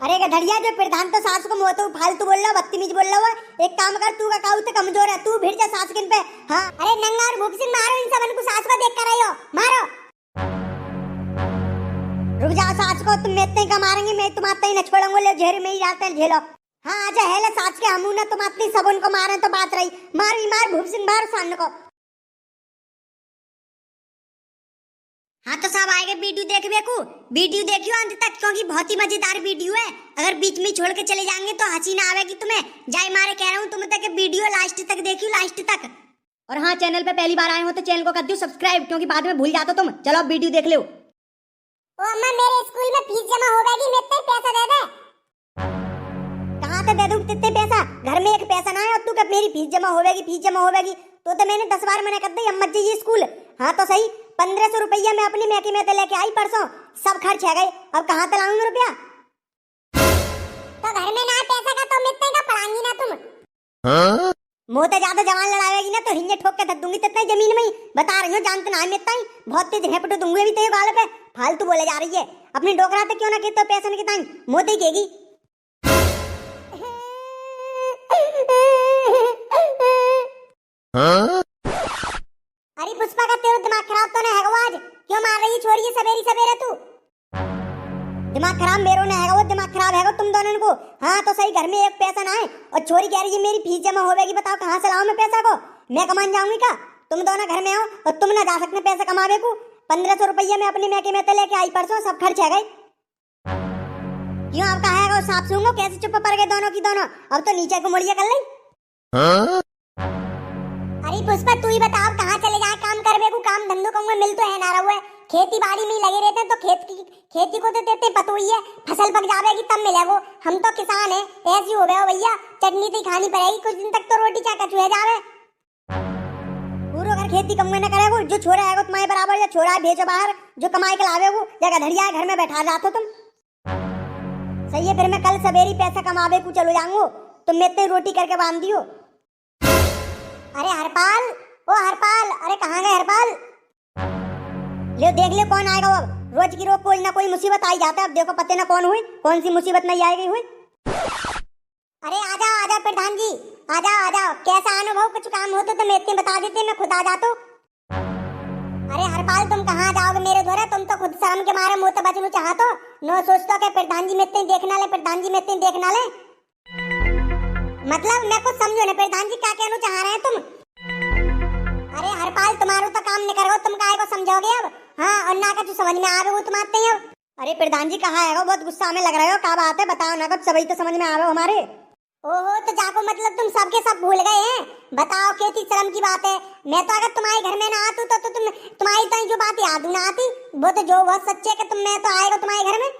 अरे गधड़िया, जो प्रधान तो सास को मुंह तो फालतू बोल रहा, बदतमीज बोल रहा है। एक काम कर, तू का काऊ तो कमजोर है, तू भिड़ जा सास किन पे। हाँ, अरे नंगा और भूप सिंह मारो इन सबन को, सास को देख कर आयो, मारो। रुक जा सास को, तुम इतने का मारेंगे, मैं तुम आते ही न छोड़ूंगा, ले झेर में ही जाते हैं झेलो। हाँ आजा हेला सास के हमू ना, तुम आते सब उनको मारे तो बात रही। मार ही मार भूप सिंह, मार सान को। हाँ तो सब आएगा वीडियो देखने को, वीडियो देखियो अंत तक, क्योंकि बहुत ही मजेदार वीडियो है। अगर बीच में छोड़ के चले जाएंगे तो हंसी ना आवेगी तुम्हें। जाए मारे कह रहा हूँ तुम तक वीडियो लास्ट तक देखियो, लास्ट तक। और हाँ, चैनल पे पहली बार आए हो तो चैनल को कर दियो सब्सक्राइब, क्योंकि बाद में भूल जाते तुम। चलो अब वीडियो देख लो। ओ अम्मा, मेरे स्कूल में फीस जमा हो गई, मैं इतने पैसा दे दे। कहाँ से दे दूँ इतने पैसा? घर में एक पैसा ना है और तू कब मेरी फीस जमा होवेगी, फीस जमा होवेगी। तो मैंने 10 बार मना कर दी अम्मा जी ये स्कूल। हाँ तो सही, 1500 रुपया मैं अपनी मैके में लेके आई परसों, सब खर्च है गए। अब कहाँ से लाऊंगी रुपया? तो घर में ना पैसा का तो मिलते का पढ़ाएंगी ना तुम। हाँ? मोते ज्यादा जवान लड़ावेगी ना तो हिंजे ठोक के धर दूंगी तितना जमीन में ही। बता रही हूँ, जानते ना मिलता ही बहुत तेज झेपट दूंगी अभी तेरे गाल पे। फालतू बोले जा रही है, अपनी डोकरा पे क्यों ना कहते पैसा नहीं किताई, मोते ही कहेगी। हाँ? अरे पुष्पा का तेरा दिमाग खराब तो नहीं है आज? क्यों मार रही है छोरी ये सवेरे सवेरे तू? दिमाग खराब मेरो ने है, वो दिमाग खराब है तुम दोनों को। हाँ तो सही, घर में एक पैसा ना है और छोरी कह रही है मेरी फीस जमा होगी। बताओ कहाँ से लाऊं मैं पैसा को? मैं कमान जाऊंगी क्या? तुम दोनों घर में आओ और तुम ना जा सकते पैसा कमावे को। 1500 रुपया मैं अपनी मैके में लेके आई परसों, सब खर्च है गए। क्यों आप कहा है साफ सूंगो, कैसे चुप पड़ गए दोनों की दोनों? अब तो नीचे को मुड़िया कर ली। अरे पुष्पा तू ही बताओ कहाँ चले जाए काम करवे को? काम धंधों को मिल तो है ना रहा है, खेती बाड़ी में लगे रहते तो खेती को तो देते पतो ही है, फसल पक जाएगी तब मिलेगो। हम तो किसान है, ऐसी हो गए भैया, चटनी तो खानी पड़ेगी कुछ दिन तक, तो रोटी क्या कचुए जावे। पूरा घर खेती कमाई न करेगो, जो छोरा है तुम्हारे बराबर, या छोरा है भेजो बाहर, जो कमाई के लावेगो, या गधड़िया है घर में बैठा जाते तुम। सही है, फिर मैं कल सवेरे पैसा कमावे को चलो जाऊंगो, तुम मैं इतनी रोटी करके बांध दियो। अरे हरपाल, ओ हरपाल, अरे कहाँ गए हरपाल? ले देख ले कौन आएगा अब। रोज की रोज कोई ना कोई मुसीबत आई जाता है, अब देखो पते ना कौन हुई, कौन सी मुसीबत नहीं आएगी हुई। अरे आजा आजा प्रधान जी, आजा आजा, कैसा अनुभव? कुछ काम हो तो मैं इतने बता देते, मैं खुद आ जाता। अरे हरपाल तुम कहाँ जाओगे मेरे द्वारा? तुम तो खुद शर्म के मारे मुंह तो बचना चाहतो, नो सोचतो के प्रधान जी में इतने देखना ले, प्रधान जी में इतने देखना ले। मतलब मैं कुछ समझो ना, प्रधान जी क्या कहना चाह रहे हैं तुम? अरे हरपाल तुम्हारा तो काम नहीं करो, तुम काहे को समझोगे अब? हाँ, और ना का जो समझ में आवे वो तुम आते हैं अब। अरे प्रधान जी कहाँ है? बहुत गुस्सा में लग रहे हो, क्या बात है बताओ ना, कुछ सभी तो समझ में आवे हमारे। ओहो, तो जाको मतलब तुम सबके सब भूल गए हैं? बताओ कैसी शर्म की बात है। मैं तो अगर तुम्हारे घर में ना आती तो तुम्हारी तो जो बात याद ना आती, वो तो जो बहुत सच्चे कि तुम मैं तो आएगा तुम्हारे घर में।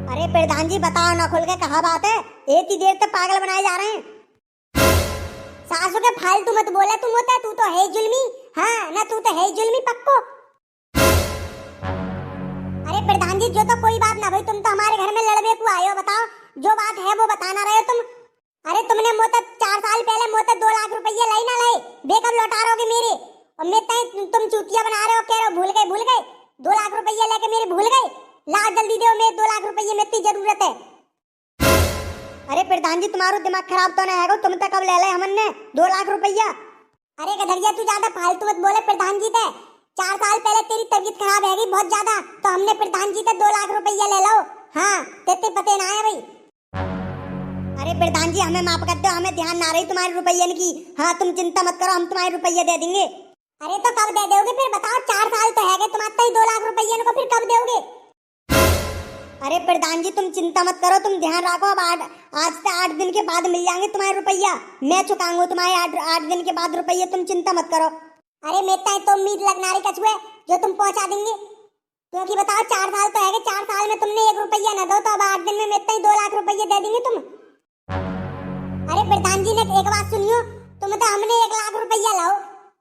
अरे प्रधान जी बताओ ना खुल के, कहाँ बात है? एक ही देर तक पागल बनाए जा रहे हैं। सासू के फालतू मत बोले, तुम होता है तू तो है जुल्मी। हाँ ना, तू तो है जुल्मी पक्को। अरे प्रधान जी जो तो कोई बात ना भाई, तुम तो हमारे घर में लड़ने को आए हो, बताओ जो बात है वो बताना रहे हो तुम। अरे तुमने मोता 4 साल पहले मोता 2 लाख रुपया लाई ना लाई, बेकब लौटा रहोगे मेरे, और मैं तुम चूतिया बना रहे हो, कह रहे हो भूल गए 2 लाख रुपया लेके मेरे भूल गए। ला जल्दी दो, मेरे 2 लाख रुपये में इतनी जरूरत है। अरे प्रधान जी तुम्हारा दिमाग खराब तो नहीं है? तुम तक कब ले ले हमने 2 लाख रुपया? अरे गधड़िया तू ज्यादा फालतू मत बोले, प्रधान जी थे 4 साल पहले तेरी तबीयत खराब है बहुत ज्यादा, तो हमने प्रधान जी से 2 लाख रुपया ले लो। हाँ तेते पते ना है भाई। अरे प्रधान जी हमें माफ कर दो, हमें ध्यान ना रही तुम्हारे रुपये की। हाँ तुम चिंता मत करो, हम तुम्हारे रुपये दे देंगे। अरे तो कब दे दोगे फिर बताओ? 4 साल तो है गए तुम्हारे ही 2 लाख रुपये को, फिर कब दोगे? अरे प्रधान जी तुम चिंता मत करो, तुम ध्यान रखो, अब आज से 8 दिन के बाद मिल जाएंगे तुम्हारे रुपया, मैं चुकाऊंगा तुम्हारे 8 दिन के बाद रुपये, तुम चिंता मत करो। अरे मेरे तो उम्मीद लगना रही कछुए जो तुम पहुंचा देंगे, क्योंकि बताओ 4 साल तो है, 4 साल में तुमने 1 रुपया न दो तो अब 8 दिन में मेरे ही 2 लाख रुपये दे देंगे तुम। अरे प्रधान जी ने एक बात सुनियो, तुम तो हमने 1 लाख रुपया लाओ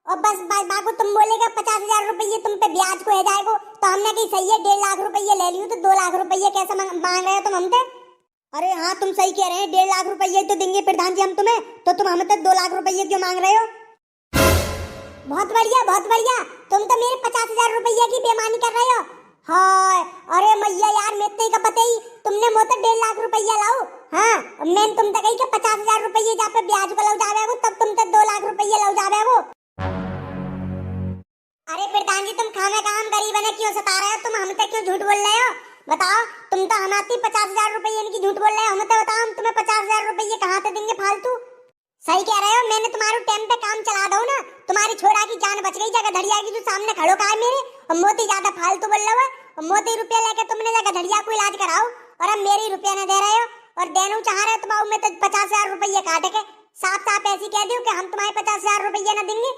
और बस बाबू तुम बोलेगा 50,000 रुपये तुम पे ब्याज को है जाएगो, तो हमने कही सही है 1.5 लाख रुपये ले लियो, तो 2 लाख रुपये कैसे मांग रहे हो तुम हमसे? अरे हाँ तुम सही कह रहे हैं, 1.5 लाख रुपये तो देंगे प्रधान जी हम तुम्हें, तो तुम हम तक 2 लाख रुपये क्यों मांग रहे हो? बहुत बढ़िया बहुत बढ़िया, तुम तो मेरे 50,000 रुपये की बेईमानी कर रहे हो। हाय अरे मैया यार मेरे का पता ही तुमने मोते 1.5 लाख रुपया लाओ। हाँ मैं तुम तक के 50,000 रुपये जहाँ पे ब्याज को लग जावे हो तब तुम तक 2 लाख रुपये लग जावे हो। अरे प्रधान जी तुम खाना काम गरीब ने क्यों सता रहे हो? तुम हम तक क्यों झूठ बोल रहे हो? बताओ तुम तो हमारी 50,000 रुपये इनकी झूठ बोल रहे हो। हम तो बताओ हम तुम्हें 50,000 रुपये कहाँ से देंगे फालतू? सही कह रहे हो, मैंने तुम्हारे टाइम पे काम चला दो ना, तुम्हारी छोरा की जान बच गई। जगह धड़िया की जो सामने खड़ो का है मेरे और मोती ज्यादा फालतू बोल रहे हो। मोती रुपया लेके तुमने जगह धड़िया को इलाज कराओ और अब मेरी रुपया न दे रहे हो और देना चाह रहे हो तो बाबू मैं तो 50,000 रुपये काट के साफ साफ ऐसी कह दो कि हम तुम्हारे 50,000 रुपये न देंगे।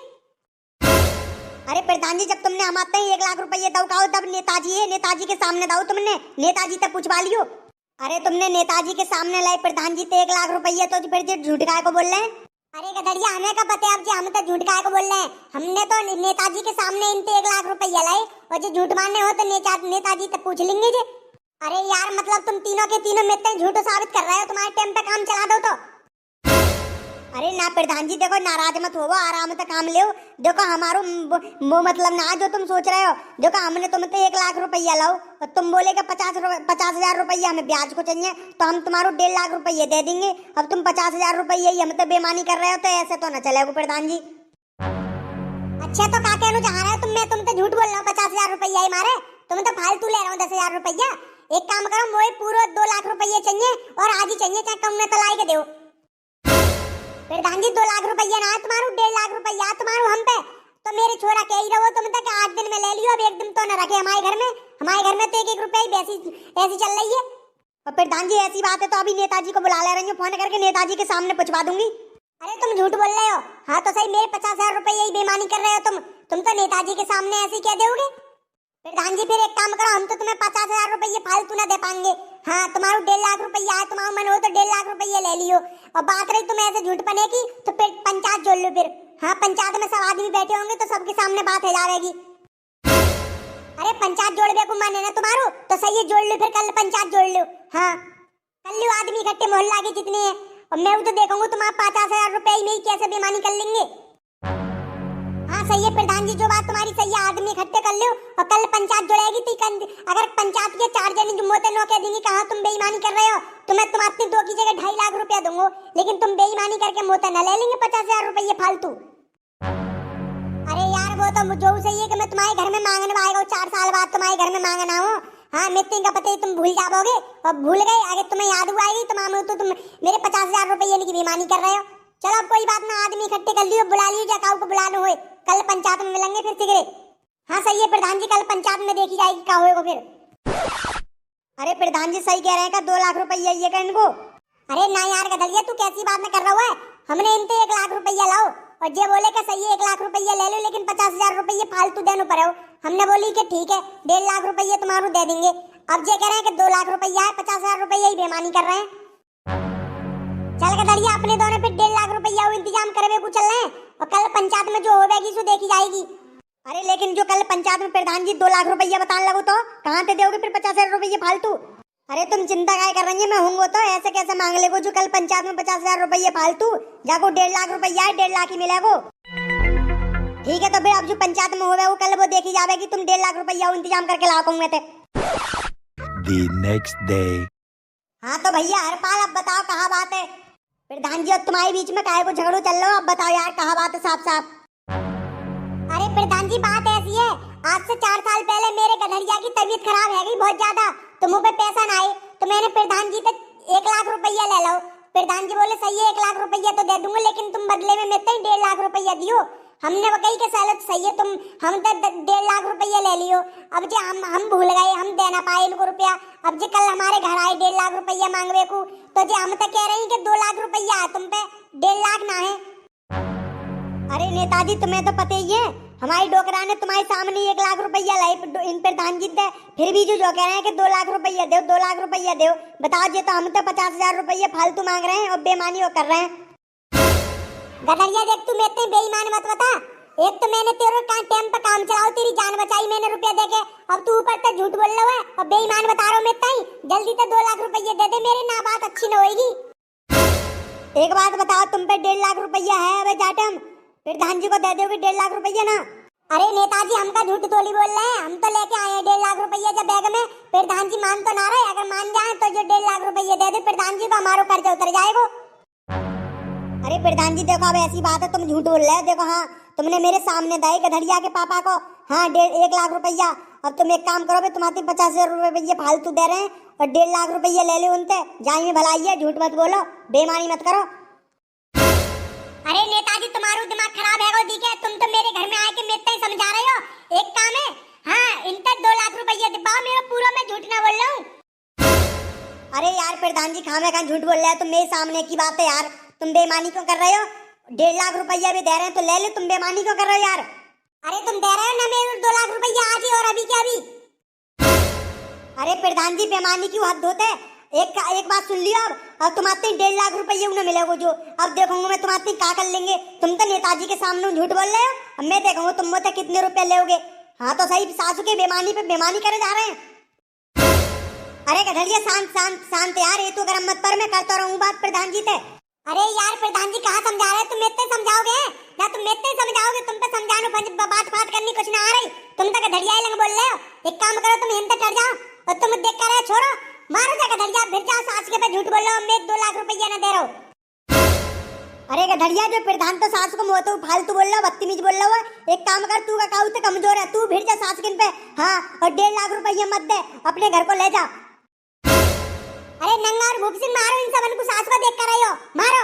अरे प्रधान जी जब तुमने हमारे 1 लाख रुपये दौकाओ तब नेताजी है, नेताजी के सामने दाओ तुमने, नेताजी तक पूछवा लियो। अरे तुमने नेताजी के सामने लाई प्रधान जी 1 लाख रुपये तो फिर झूठ काय को बोल रहे हैं? अरे गधड़िया हमें का पता है अब जी, हम तो झूठ काय को बोल रहे हैं। हमने तो नेताजी के सामने इनते 1 लाख रुपये लाए और जो झूठ मारने हो तो नेताजी तक पूछ लेंगे जी। अरे यार मतलब तुम तीनों के तीनों मित्र झूठ साबित कर रहे हो, तुम्हारे टाइम पे काम चला दो तो। अरे ना प्रधान जी देखो नाराज मत हो, आराम से काम ले। देखो हमारो मतलब ना जो तुम सोच रहे हो, देखो हमने तुमसे 1 लाख रुपया लाओ और तुम बोलेगा 50,000 रुपया हमें ब्याज को चाहिए तो हम तुम्हारो 1.5 लाख रुपये दे देंगे। अब तुम 50,000 रुपये ही हम तो बेमानी कर रहे हो तो ऐसे तो ना चलेगा प्रधान जी। अच्छा तो का कहना चाह रहे हो तुम? मैं तुमसे झूठ बोल रहा हूँ 50,000 रुपया ही मारे, तुम तो फालतू ले रहा हूँ 10,000 रुपया। एक काम करो मोए पूरा 2 लाख रुपये चाहिए और आज ही चाहिए, चाहे कम में तो लाई के दो। प्रधान जी 2 लाख रुपया ना तुम्हारू 1.5 लाख रुपया तुम्हारू हम पे तो मेरे छोरा कह ही रहो तुम तक 8 दिन में ले लियो। अब एक दिन तो न रखे हमारे घर में तो 1-1 रुपया ही ऐसी चल रही है। और प्रधान जी ऐसी बात है तो अभी नेताजी को बुला ले रही हूँ, फोन करके नेताजी के सामने पूछवा दूंगी। अरे तुम झूठ बोल रहे हो? हाँ तो सही मेरे 50,000 रुपये ही बेमानी कर रहे हो तुम तो नेताजी के सामने ऐसे कह दोगे। प्रधान जी फिर एक काम करो, हम तो तुम्हें 50,000 रुपये फालतू ना दे पाएंगे। हाँ तुम्हारा 1.5 लाख रुपया है, तुम्हारा मन हो तो 1.5 लाख रुपये ले लियो। और बात रही तुम ऐसे झूठ बने की तो फिर पंचायत जोड़ लो। फिर हाँ पंचायत में सब आदमी बैठे होंगे तो सबके सामने बात है जाएगी। अरे पंचायत जोड़ने को मन है ना तुम्हारो तो सही है जोड़ लो, फिर कल पंचायत जोड़ लो। हाँ कल लो आदमी इकट्ठे मोहल्ला के जितने हैं और मैं तो देखूंगा तुम्हारा 50,000 रुपये में ही कैसे बेमानी कर लेंगे। हाँ सही है प्रधान जी, जो बात तुम्हारी सही है, आदमी इकट्ठे कर लो और कल पंचायत जोड़ेगी तो अगर पंचायत के 4 जने जो मोते नो कह देंगे कहा तुम बेईमानी कर रहे हो तो मैं तुम अपनी 2 की जगह 2.5 लाख रुपया दूंगा, लेकिन तुम बेईमानी करके मोते न ले लेंगे 50,000 रुपये फालतू। अरे यार वो तो जो सही है कि मैं तुम्हारे घर में मांगने आएगा 4 साल बाद तुम्हारे घर में मांगना हो। हाँ मित्र का पता ही तुम भूल जाओगे और भूल गए अगर तुम्हें याद हुआ आएगी तो मामू तो तुम मेरे 50,000 रुपये की बेईमानी कर रहे हो। चलो अब कोई बात ना, आदमी इकट्ठे कर लियो, बुला लियो जकाऊ को बुलाना हो, कल पंचायत में मिलेंगे फिर सिगरे। हाँ सही है प्रधान जी, कल पंचायत में देखी जाएगी क्या होएगा फिर। अरे प्रधान जी सही कह रहे हैं का 2 लाख रुपया ये कर इनको। अरे ना यार गधड़िया तू कैसी बात में कर रहा है? हमने इनसे 1 लाख रुपया लाओ और जे बोले का सही है 1 लाख रुपया ले लो, लेकिन 50,000 रुपये फालतू देने पड़े हो। हमने बोली कि ठीक है 1.5 लाख रुपये तुम्हारू दे देंगे। अब जे कह रहे हैं कि 2 लाख रुपया है, 50,000 रुपये ही बेमानी कर रहे हैं। चल गधड़िया अपने दोनों पे 1.5 लाख रुपया इंतजाम करवे को चल रहे हैं और कल पंचायत में जो होगी सो देखी जाएगी। अरे लेकिन जो कल पंचायत में प्रधान जी 2 लाख रुपया बताने लगो तो कहाँ से दोगे फिर 50,000 रुपये फालतू? अरे तुम चिंता काय कर रही है, मैं हूँ तो ऐसे कैसे मांग लेगो जो कल पंचायत में 50,000 रुपये फालतू जाको 1.5 लाख रुपया है 1.5 लाख ही मिलेगो। ठीक है तो फिर अब जो पंचायत में होगा वो कल वो देखी जाएगी, तुम 1.5 लाख रुपया इंतजाम करके लाओगे थे। The next day. हाँ तो भैया हरपाल अब बताओ कहाँ बात है? प्रधान जी और तुम्हारे बीच में काहे को झगड़ो चल रहा हो, अब बताओ यार कहाँ बात है साफ साफ। अरे प्रधान जी बात ऐसी है, आज से 4 साल पहले मेरे गधड़िया की तबीयत खराब है गई बहुत ज्यादा, तो मुँह पे पैसा ना आए तो मैंने प्रधान जी तक 1 लाख रुपया ले लो। प्रधान जी बोले सही है 1 लाख रुपया तो दे दूंगा, लेकिन तुम बदले में मेरे 1.5 लाख रुपया दियो। हमने वो कही के सालत सही है, तुम हम तो 1.5 लाख रुपया ले लियो। अब जे हम भूल गए, हम दे ना पाए इनको रुपया। अब जे कल हमारे घर आए 1.5 लाख रुपया मांगवे को तो जे हम तो कह रहे हैं कि 2 लाख रुपया है तुम पे, 1.5 लाख ना है। अरे नेताजी तुम्हें तो पता ही है, हमारी डोकरा ने तुम्हारे सामने 1 लाख रुपया लाई इन प्रधान जी दे, फिर भी जो कह रहे हैं कि 2 लाख रुपया दो 2 लाख रुपया दो। बताओ जे तो हम तो 50,000 रुपया फालतू मांग रहे हैं और बेमानी कर रहे हैं। गधड़िया देख तू मेरे बेईमान मत बता, एक तो मैंने तेरे टाइम पे काम चलाओ, तेरी जान बचाई मैंने रुपया देके, अब तू ऊपर तक झूठ बोल रहा है और बेईमान बता रहा हूँ मैं। जल्दी से 2 लाख रुपया दे दे, मेरी ना बात अच्छी न होगी। एक बात बताओ, तुम पे 1.5 लाख रुपया है, अबे जाटम प्रधान जी को दे दोगे 1.5 लाख रुपया ना? अरे नेताजी हमका झूठ थोड़ी बोल रहे हैं, हम तो लेके आए हैं 1.5 लाख रुपया जब बैग में। प्रधान जी मान तो ना रहे, अगर मान जाए तो जो 1.5 लाख रुपया दे दे प्रधान जी को, हमारा कर्जा उतर जाएगा। अरे प्रधान जी देखो, अब ऐसी बात है, तुम झूठ बोल रहे हो। देखो हाँ, तुमने मेरे सामने दिए गधड़िया के पापा को, हाँ 1.5 लाख रुपया। अब तुम एक काम करो, तुम्हारे 50,000 रुपये फालतू दे रहे हैं और 1.5 लाख रुपया ले लो उनसे। जाई में भलाई है, झूठ मत बोलो, बेईमानी मत करो। अरे नेताजी तुम्हारा दिमाग खराब है दी के, तुम तो मेरे घर में आके मैं इतना ही समझा रहे हो। एक काम है, हाँ इनका 2 लाख रुपया दिखाओ, मेरा पूरा मैं झूठ ना बोल रहा हूँ। अरे यार प्रधान जी खामे खां झूठ बोल रहे हो, तुम मेरे सामने की बात है यार, तुम बेईमानी क्यों कर रहे हो? 1.5 लाख रुपया भी दे रहे हैं तो ले लो, तुम बेईमानी क्यों कर रहे हो यार? अरे तुम दे रहे हो ना मेरे 2 लाख रुपया आज ही, और अभी क्या अभी? अरे प्रधान जी बेईमानी क्यों हद होते है? एक बात सुन लियो, अब तुम्हारे 1.5 लाख रुपये उन्हें मिलेगा जो, अब देखूंगा मैं तुम्हारे क्या कर लेंगे। तुम तो नेताजी के सामने झूठ बोल रहे हो, अब मैं देखूंगा तुम मुझसे कितने रुपए लोगे। हाँ तो सही, सासू के बेईमानी पे बेईमानी करे जा रहे हैं। अरे गधड़िया शांत शांत शांत यार, ये तो गरम मत पर, मैं करता रहूं बात प्रधान जी से। अरे यार प्रधान जी कहाँ समझा रहे, तुम इतने समझाओगे ना, तुम इतने समझाओगे, तुम तो समझाने बात करनी कुछ ना आ रही, तुम तो गधड़िया ही लग बोल रहे हो। एक काम करो, तुम हिंद डर जाओ और तुम देख कर छोड़ो, मारो जा गधड़िया, फिर जाओ सास के पे झूठ बोल रहे हो, मैं 2 लाख रुपया ना दे रहा हूँ। अरे गधड़िया जो प्रधान तो सास को मोतो फालतू बोल रहा हो, बदतमीज बोल रहा हो। एक काम कर, तू का काऊ तो कमजोर है, तू फिर जा सास किन पे, हाँ और 1.5 लाख रुपया मत दे, अपने घर को ले जा। अरे नंगा और भूप सिंह मारो इन सबन को, सास को देख कर आयो, मारो।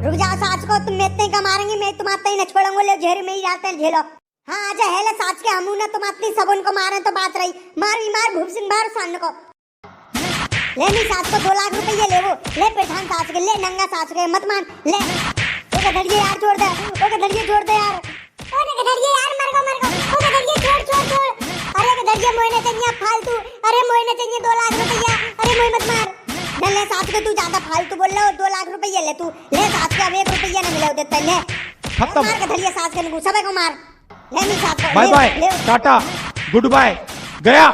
रुक जाओ सास को, तुम इतने का मारेंगे, मैं तुम्हारे ही न छोड़ूंगा, ले झेर में ही जाते हैं झेलो। हाँ आजा हेला सास के, हमू ना तुम अपनी सबन को मारे तो बात रही, मार भूप सिंह मार सान को। ले नहीं सास को 2 लाख रुपये ले, वो ले प्रधान सास के, ले नंगा सास के मत मान, ले ओ गधड़िया यार छोड़ दे, ओ गधड़िया छोड़ दे यार, ओ गधड़िया यार मर गो, ओ गधड़िया छोड़। अरे गधड़िया मोहने चाहिए फालतू, अरे मोहने चाहिए 2 लाख रुपया, अरे मोह मत मार। ले सास के, तू ज्यादा फालतू बोल रहा हो, 2 लाख रुपया ले, तू ले सास के, अब 1 रुपया ना मिला देता, ले खत्म, मार गधड़िया सास के, सबे को मार, ले नहीं सास को, bye bye, tata, goodbye, गया।